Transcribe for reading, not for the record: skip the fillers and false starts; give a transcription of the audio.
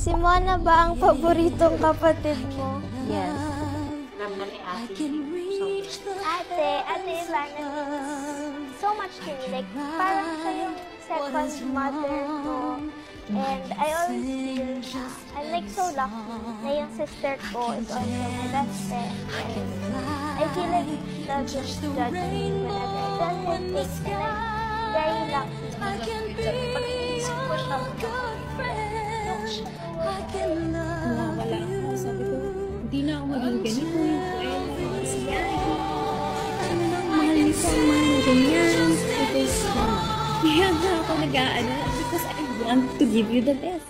Si Mona ba ang paboritong kapatid mo? Yes. Alam na ni ate. Ate Ivana, so much to me. Like, parang siya yung second mother ko. And I always feel, I'm like so lucky na yung sister ko is also my best friend. And I feel like she doesn't judge me whenever I doesn't think, and I'm very lucky. Pag-iisip ko siya, Wala ako. Sabi ko, hindi na ako maging ganito. Mahal nito, mahal na ganyan. Because, kaya na ako nag-aano. Because I want to give you the best.